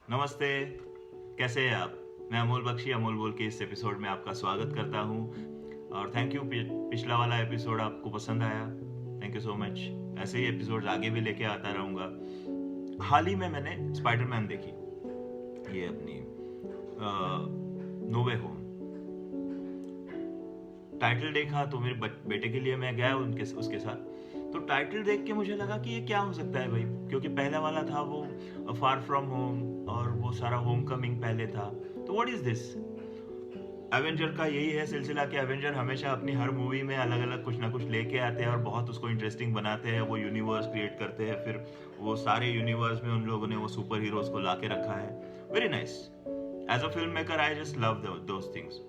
नमस्ते, कैसे हैं आप? मैं अमोल बख्शी अमोल बोल के इस एपिसोड में आपका स्वागत करता हूँ और थैंक यू। पिछला वाला एपिसोड आपको पसंद आया, थैंक यू सो मच। ऐसे ही एपिसोड आगे भी लेके आता रहूँगा। हाल ही में मैंने स्पाइडरमैन देखी, ये अपनी नो वे होम। टाइटल देखा तो मेरे बेटे के लिए मैं गया उसके साथ। तो टाइटल देख के मुझे लगा कि ये क्या हो सकता है भाई, क्योंकि पहला वाला था वो फार फ्रॉम होम और वो सारा होम कमिंग पहले था। तो व्हाट इज दिस? एवेंजर का यही है सिलसिला कि एवेंजर हमेशा अपनी हर मूवी में अलग अलग कुछ ना कुछ लेके आते हैं और बहुत उसको इंटरेस्टिंग बनाते हैं। वो यूनिवर्स क्रिएट करते हैं, फिर वो सारे यूनिवर्स में उन लोगों ने वो सुपर हीरोज को ला के रखा है। Very nice. As a film maker I just love those things.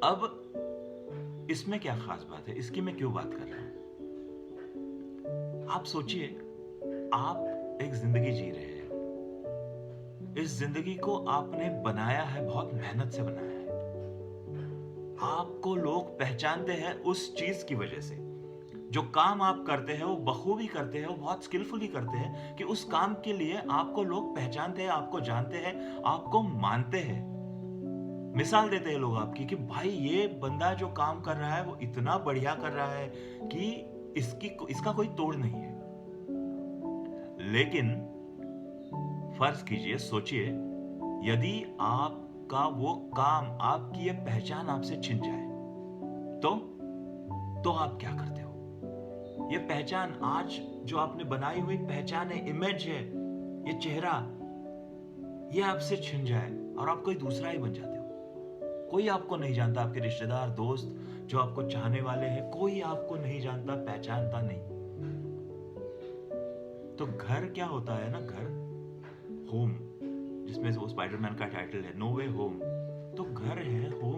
अब इसमें क्या खास बात है, इसकी मैं क्यों बात कर रहा हूँ? आप सोचिए, आप एक जिंदगी जी रहे हैं। इस जिंदगी को आपने बनाया है, बहुत मेहनत से बनाया है। आपको लोग पहचानते हैं उस चीज की वजह से। जो काम आप करते हैं वो बखूबी करते हैं, वो बहुत स्किलफुली करते हैं कि उस काम के लिए आपको लोग पहचानते हैं, आपको जानते हैं, आपको मानते हैं। मिसाल देते हैं लोग आपकी कि भाई ये बंदा जो काम कर रहा है वो इतना बढ़िया कर रहा है कि इसका कोई तोड़ नहीं है। लेकिन फर्ज कीजिए, सोचिए, यदि आपका वो काम, आपकी ये पहचान आपसे छिन जाए तो आप क्या करते हो? ये पहचान, आज जो आपने बनाई हुई पहचान है, इमेज है, ये चेहरा, ये आपसे छिन जाए और आप कोई दूसरा ही बन जाते हो। कोई आपको नहीं जानता, आपके रिश्तेदार, दोस्त जो आपको चाहने वाले हैं, कोई आपको नहीं जानता, पहचानता नहीं। तो घर क्या होता है ना, घर, होम, जिसमें वो स्पाइडरमैन का टाइटल है नो वे होम। तो घर है, होम,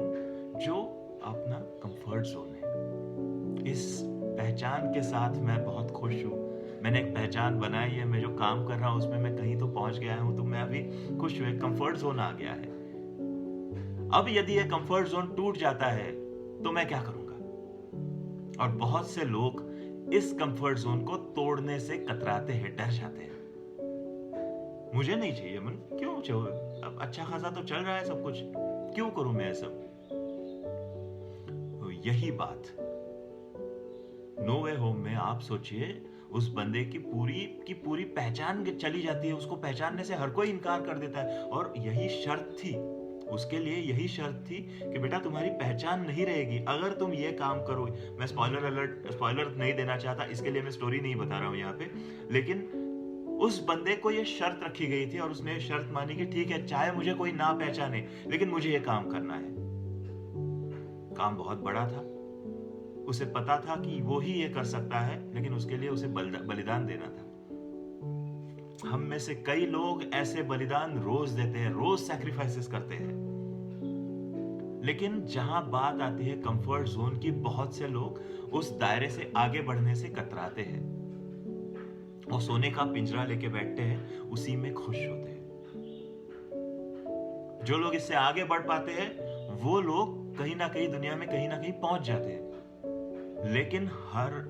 जो अपना कंफर्ट जोन है। इस पहचान के साथ मैं बहुत खुश हूँ। मैंने एक पहचान बनाई है, मैं जो काम कर रहा हूँ उसमें मैं कहीं तो पहुंच गया हूँ, तो मैं अभी खुश हूँ, कंफर्ट जोन आ गया है। अब यदि ये कंफर्ट जोन टूट जाता है तो मैं क्या करूंगा? और बहुत से लोग इस कंफर्ट जोन को तोड़ने से कतराते हैं, डर जाते हैं। मुझे नहीं चाहिए मन, क्यों चाहिए? अब अच्छा खासा तो चल रहा है सब कुछ, क्यों करूं मैं ये सब? तो यही बात नो वे होम में, आप सोचिए, उस बंदे की पूरी पहचान चली जाती है। उसको पहचानने से हर कोई इनकार कर देता है और यही शर्त थी उसके लिए, यही शर्त थी कि बेटा तुम्हारी पहचान नहीं रहेगी अगर तुम ये काम करो। मैं स्पॉइलर नहीं देना चाहता, इसके लिए मैं स्टोरी नहीं बता रहा हूं यहाँ पे। लेकिन उस बंदे को ये शर्त रखी गई थी और उसने शर्त मानी कि ठीक है, चाहे मुझे कोई ना पहचाने लेकिन मुझे ये काम करना है। काम बहुत बड़ा था, उसे पता था कि वो ही ये कर सकता है, लेकिन उसके लिए उसे बलिदान देना था। हम में से कई लोग ऐसे बलिदान रोज देते हैं, रोज सैक्रिफाइसेस करते हैं। लेकिन जहां बात आती है कंफर्ट जोन की, बहुत से लोग उस दायरे से आगे बढ़ने से कतराते हैं। वो सोने का पिंजरा लेके बैठते हैं, उसी में खुश होते हैं। जो लोग इससे आगे बढ़ पाते हैं वो लोग कहीं ना कहीं दुनिया में कहीं ना कहीं पहुंच जाते हैं। लेकिन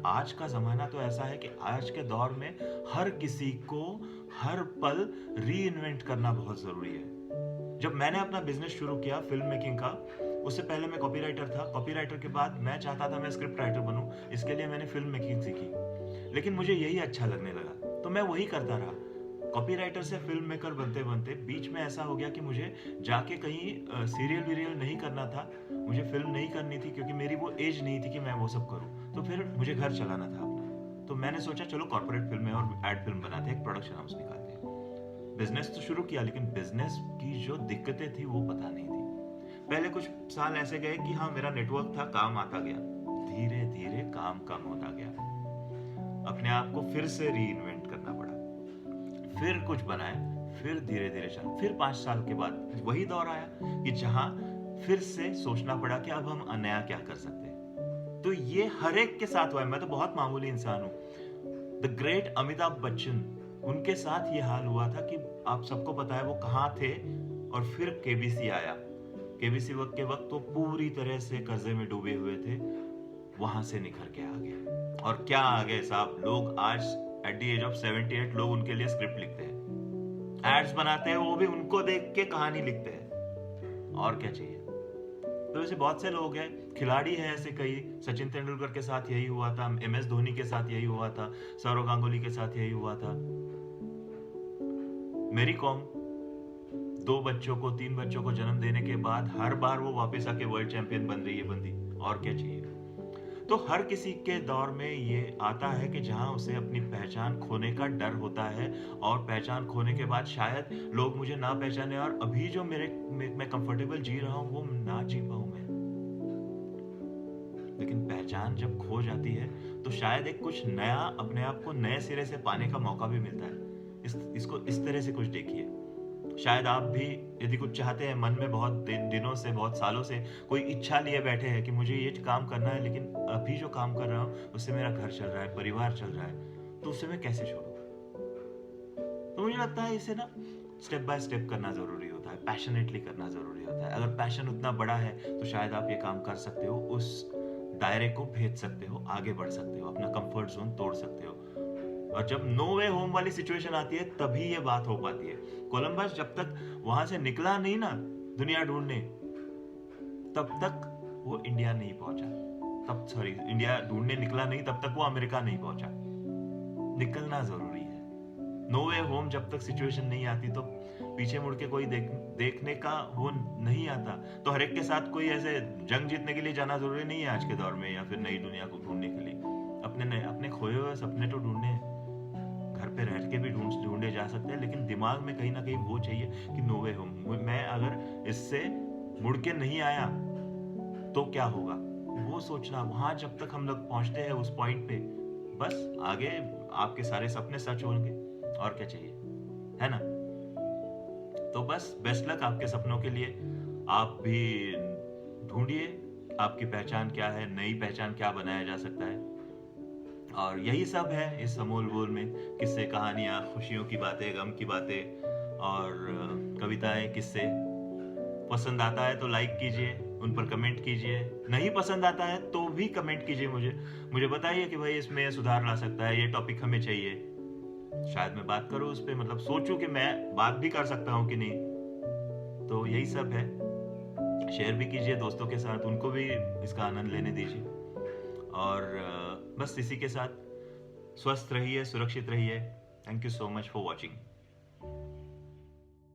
आज का जमाना तो ऐसा है कि आज के दौर में हर किसी को हर पल री इन्वेंट करना बहुत जरूरी है। जब मैंने अपना बिजनेस शुरू किया फिल्म मेकिंग का, उससे पहले मैं कॉपीराइटर था। कॉपीराइटर के बाद मैं चाहता था मैं स्क्रिप्ट राइटर बनूं, इसके लिए मैंने फिल्म मेकिंग सीखी। लेकिन मुझे यही अच्छा लगने लगा तो मैं वही करता रहा। कॉपीराइटर से फिल्म मेकर बनते बनते बीच में ऐसा हो गया कि मुझे जाके कहीं सीरियल वीरियल नहीं करना था, मुझे फिल्म नहीं करनी थी, क्योंकि मेरी वो एज नहीं थी कि मैं वो सब करूं। तो फिर मुझे घर चलाना था अपना। तो मैंने सोचा चलो कॉर्पोरेट फिल्में और एड फिल्म बनाते हैं, एक प्रोडक्शन हाउस निकालते हैं। बिजनेस तो शुरू किया, लेकिन बिजनेस की जो दिक्कतें थी वो पता नहीं थी। पहले कुछ साल ऐसे गए कि हाँ मेरा नेटवर्क था, काम आता गया। धीरे धीरे काम कम होता गया, अपने आप को फिर से री इन्वेंट करना पड़ा, फिर कुछ बनाए, फिर धीरे धीरे चल। फिर 5 साल के बाद वही दौर आया कि जहां फिर से सोचना पड़ा कि अब हम नया क्या कर सकते हैं। तो ये हर एक के साथ हुआ है, मैं तो बहुत मामूली इंसान हूं। द ग्रेट अमिताभ बच्चन, उनके साथ ये हाल हुआ था कि आप सबको पता है वो कहां थे और फिर केबीसी आया। केबीसी वक्त के वक्त तो पूरी तरह से कर्जे में डूबे हुए थे, वहां से निखर के आ गए। और क्या आ गए साहब, लोग आज एट द एज ऑफ 78 लोग उनके लिए स्क्रिप्ट लिखते हैं। एड्स बनाते हैं, वो भी उनको देख के कहानी लिखते हैं। और क्या चाहिए? तो ऐसे बहुत से लोग हैं, खिलाड़ी हैं ऐसे कई। सचिन तेंदुलकर के साथ यही हुआ था, MS धोनी के साथ यही हुआ था, सौरव गांगुली के साथ यही हुआ था। मेरी कॉम 2 बच्चों को 3 बच्चों को जन्म देने के बाद हर बार वो वापस आके वर्ल्ड चैंपियन बन रही है बंदी। और क्या चाहिए? तो हर किसी के दौर में ये आता है कि जहां उसे अपनी पहचान खोने का डर होता है, और पहचान खोने के बाद शायद लोग मुझे ना पहचाने, और अभी जो मैं कंफर्टेबल जी रहा हूं वो ना जी पाऊं मैं। लेकिन पहचान जब खो जाती है तो शायद एक कुछ नया अपने आप को नए सिरे से पाने का मौका भी मिलता है। इसको इस तरह से कुछ देखिए। शायद आप भी यदि कुछ चाहते हैं, मन में बहुत दिनों से, बहुत सालों से कोई इच्छा लिए बैठे हैं कि मुझे ये काम करना है, लेकिन अभी जो काम कर रहा हूँ उससे मेरा घर चल रहा है, परिवार चल रहा है, तो उससे मैं कैसे छोड़ूं? तो मुझे लगता है इसे ना स्टेप बाय स्टेप करना जरूरी होता है, पैशनेटली करना जरूरी होता है। अगर पैशन उतना बड़ा है तो शायद आप ये काम कर सकते हो, उस दायरे को भेज सकते हो, आगे बढ़ सकते हो, अपना कंफर्ट जोन तोड़ सकते हो। और जब नो वे होम वाली सिचुएशन आती है तभी ये बात हो पाती है। कोलंबस जब तक वहां से निकला नहीं ना दुनिया ढूंढने, तब तक वो इंडिया नहीं पहुंचा। इंडिया ढूंढने निकला नहीं तब तक वो अमेरिका नहीं पहुंचा। निकलना जरूरी है। नो वे होम जब तक सिचुएशन नहीं आती तो पीछे मुड़ के कोई देखने का वो नहीं आता। तो हर एक के साथ कोई ऐसे जंग जीतने के लिए जाना जरूरी नहीं है आज के दौर में, या फिर नई दुनिया को ढूंढने के लिए। अपने खोए हुए सपने तो ढूंढने हैं, घर पे रह के भी ढूंढे जा सकते हैं, लेकिन दिमाग में कहीं ना कहीं वो चाहिए कि नो वे होम। मैं अगर इससे मुड़ के नहीं आया तो क्या होगा, वो सोचना। वहां जब तक हम लोग पहुंचते हैं उस पॉइंट पे, बस आगे आपके सारे सपने सच होंगे। और क्या चाहिए, है ना? तो बस बेस्ट लक आपके सपनों के लिए। आप भी ढूंढिए आपकी पहचान क्या है, नई पहचान क्या बनाया जा सकता है। और यही सब है इस अमूल बोल में। किस्से, कहानियां, खुशियों की बातें, गम की बातें, और कविताएं, किस्से। पसंद आता है तो लाइक कीजिए, उन पर कमेंट कीजिए। नहीं पसंद आता है तो भी कमेंट कीजिए, मुझे बताइए कि भाई इसमें सुधार ला सकता है, ये टॉपिक हमें चाहिए। शायद मैं बात करूं उस पर, मतलब सोचूं कि मैं बात भी कर सकता हूं कि नहीं। तो यही सब है। शेयर भी कीजिए दोस्तों के साथ, उनको भी इसका आनंद लेने दीजिए। और बस इसी के साथ स्वस्थ रहिए, सुरक्षित रहिए। Thank you so much for watching.